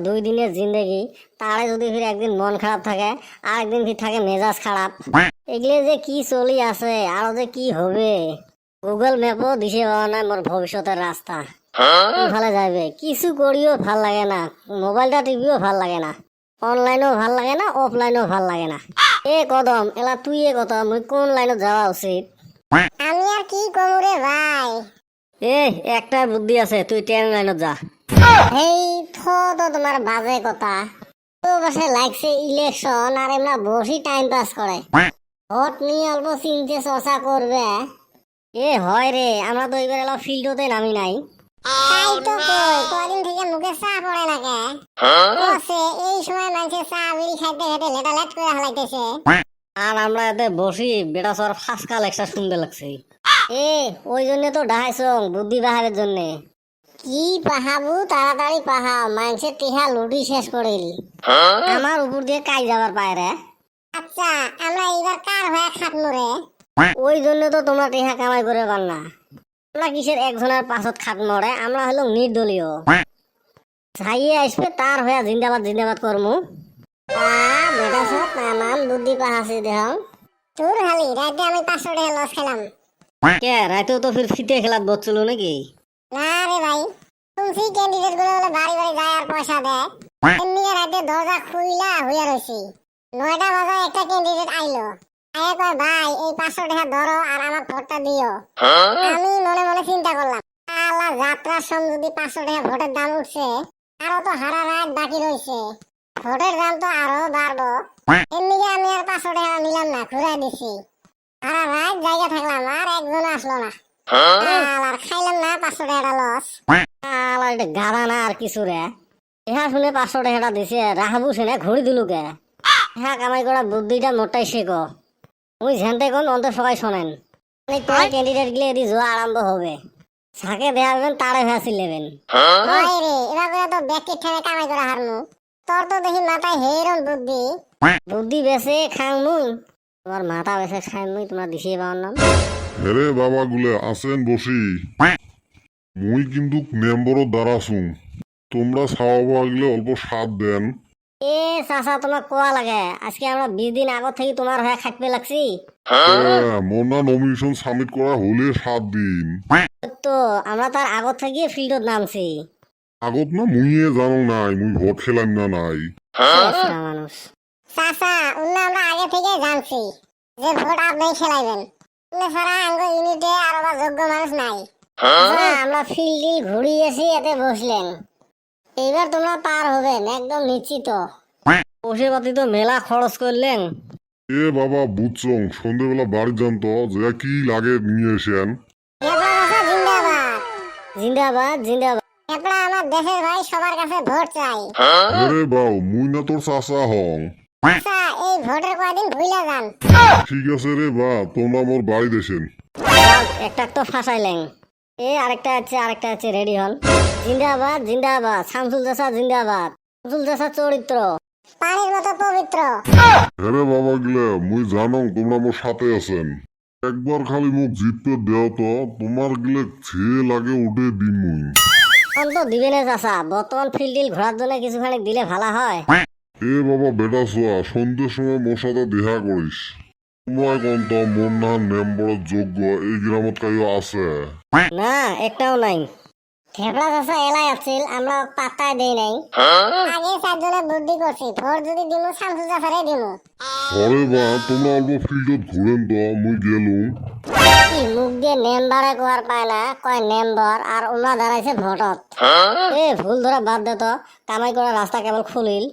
দুই দিনের জিন্দগি, তারে যদি ফির একদিন মন খারাপ থাকে আর একদিন ফির থাকে মেজাজ খারাপ, এগুলো যে কি চলি আছে আরো যে কি হবে, গুগল ম্যাপও দিছে পাওয়া নাই মোর ভবিষ্যতের রাস্তা। ভালো যাবে কিছু করিও ভাল লাগে না, মোবাইলটা টিভিও ভাল লাগে না, অনলাইনও ভাল লাগে না, অফলাইনও ভাল লাগে না। এ কদম এলা তুই এ কথা মুই কোন লাইনত যাওয়া উচিত? আমি আর কি করব রে ভাই। এ একটা বুদ্ধি আছে, তুই ট্রেন লাইনত যা। এই তো তোমার বাজে কথা। তো বসে লাগছে ইলেকশন আর এমনা বসি টাইম পাস করে, ভোট নিয়ে অল্প চিন্তে চর্চা করবে। এ হয় রে, আমরা তো এবার এলা ফিল্ডতে নামি নাই। তাই তো কই, কদিন থেকে মুখে চা পড়ে না কে? বসে এই সময় মানুষের চা বিড়ি খাইতে খাইতে লেটালেট করে হালাইতেছে। আর আমরা এতে বসি বেটা সর ফার্স্ট কালেকশন শুনতে লাগছে। এ ওই জন্য তো ডাহাইছং বুদ্ধি বাহারের জন্য। কি পাহাবু, তাড়াতাড়ি পাহাও, মানুষের টিহা লুটি শেষ করিল। আমার উপর দিয়ে কাই যাবার পায় রে। আচ্ছা আমরা এবার কার হয়ে খাটমু রে? ওই জন্য তো তোমরা টেহা কামাই করে পার না। আমরা কিসের একজনের পাছত খাট মরে, আমরা হলো নির্দলীয়। ছাইয়ে আসবে তার হয়ে জিন্দাবাদ জিন্দাবাদ করমু। বেটা সব নানান বুদ্ধি পাহাছি দেহ। তোর হালি রাতে আমি 500 টাকা লস খেলাম। কে রাতেও তো ফির ফিতে খেলাত বসছিল নাকি? না রে ভাই, তুমি ক্যান্ডিডেট গুলো বলে বাড়ি বাড়ি যায় আর পয়সা দেয়, এমনি রাতে দরজা খুইলা হইয়া রয়েছি। 9টা বাজায় একটা ক্যান্ডিডেট আইলো, আয়া কয় ভাই এই 500 টাকা ধরো আর আমার ভোটটা দিও। আমি মনে মনে চিন্তা করলাম, আল্লাহ যাত্রার সময় যদি 500 টাকা ভোটের দাম উঠছে, আরো তো হারা রাত বাকি রয়েছে, ভোটের দাম তো আরো বাড়বো। এমনিকে আমি আর 500 টাকা নিলাম না, ঘুরাই দিছি। সারা রাত জায়গা থাকলাম আর একজন আসলো না। আর খাইলাম না 500 টাকা লস। আলা এটা গাধা না আর কিছু রে। ইহা শুনে 500 টাকাটা দিছে, রাহাবু শুনে ঘড়ি দিলু কে। ইহা কামাই করা বুদ্ধিটা মোটাই শেখো। মুই ঝেনতে কোন অন্তর সবাই শোনেন। তোমার ক্যান্ডিডেট গিলে এদি জোয়া আরম্ভ হবে। ছাকে দেয়া হবেন তারে ভেসি লেবেন। ভাই রে, এবার করে তো ব্যক্তির ঠেলে কামাই করে হারমু। তোর তো দেখি মাথায় হেরন বুদ্ধি। বুদ্ধি বেছে খাং মুই, তোমার মাথা বেছে খাই মুই, তোমরা দিছিয়ে পাওয়ার নাম। হেরে বাবা গুলে আছেন বসি, মুই কিন্তু মেম্বরও দাঁড়াছুং, তোমরা খাওয়াবো গেলে অল্প স্বাদ দেন। এ চাচা তোমার কোয়া লাগে, আজকে আমরা 20 দিন আগত থেকে তোমার হয়ে খাটতে লাগছি। মোর না নমিনেশন সাবমিট করা হলে 7 দিন তো আমরা তার আগত থেকে ফিল্ডত নামছি। আগত না মুইয়ে জানো নাই, মুই ভোট খেলাম না নাই। শেষরা মানুষ। চাচা অন্য আমরা আগে থেকে জানছি যে ভোট আপনি খেলাইবেন, সারা আঙ্গ ইউনিটে আরো বা যোগ্য মানুষ নাই। আমরা ফিল্ড ঘুরিয়েছি, এতে বসলেন। এইবার তোমরা পার হবেন একদম নিশ্চিত। বসে পাতি তো মেলা খরচ করলেন। এ বাবা বুঝছং, সন্ধ্যেবেলা বাড়ি যান তো, যে কি লাগে নিয়ে এসেন। জিন্দাবাদ জিন্দাবাদ জিন্দাবাদ। এবড়া আমার দেশের ভাই, সবার কাছে ভোট চাই। হেরে বাউ, মুই না তোর চাচা হং। আচ্ছা এই ভোটের কয়দিন ভুইলা যান। ঠিক আছে রে বা, তোমরা মোর বাড়ি দেশেন। একটা তো ফাঁসাইলেন। এ আরেকটা আছে রেডি হন। জিন্দাবাদ জিন্দাবাদ, শামসুল চাচা জিন্দাবাদ। শামসুল চাচা চরিত্র পানির মতো পবিত্র। হেরে বাবা গিলে মুই জানং তোমরা মোর সাথে আছেন। একবার খালি মুখ জিততে দেও তো, তোমার গিলে যে লাগে উঠে দিন মুই। অন্ত দিবে না চাচা, বর্তমান ফিল্ড ঘোরার জন্য কিছুখানি দিলে ভালো হয়। এ বাবা বেটা চোয়া, সন্ধ্যের সময় মোর সাথে দেখা করিস। তোমরা কোন তো মোর না মেম্বরের যোগ্য এই গ্রামত কাইও আছে? না একটাও নাই। থেপলা চাচা এলাই আছিল, আমরা পাত্তাই দেই নাই। আগে 4 জনে বুদ্ধি করছি, ভোট যদি দিমু শামসুল চাচারে দিমু। পরে বা তোমরা অল্প ফিল্ডত ঘুরেন তো, মুই গেলুম। কি মুখ দিয়ে নেম্বারে কোয়ার পায় না, কয় নেম্বার আর ওনা দাঁড়াইছে ভোটত। এ ভুল ধরা বাদ দে তো, কামাই করার রাস্তা কেবল খুলিল।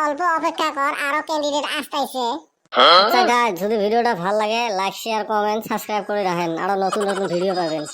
অল্প অপেক্ষা কর, আরো ক্যান্ডিডেট আসতেছে। আচ্ছা গাইস, যদি ভিডিওটা ভালো লাগে লাইক শেয়ার কমেন্ট সাবস্ক্রাইব করে রাখেন, আরো নতুন নতুন ভিডিও পাবেন।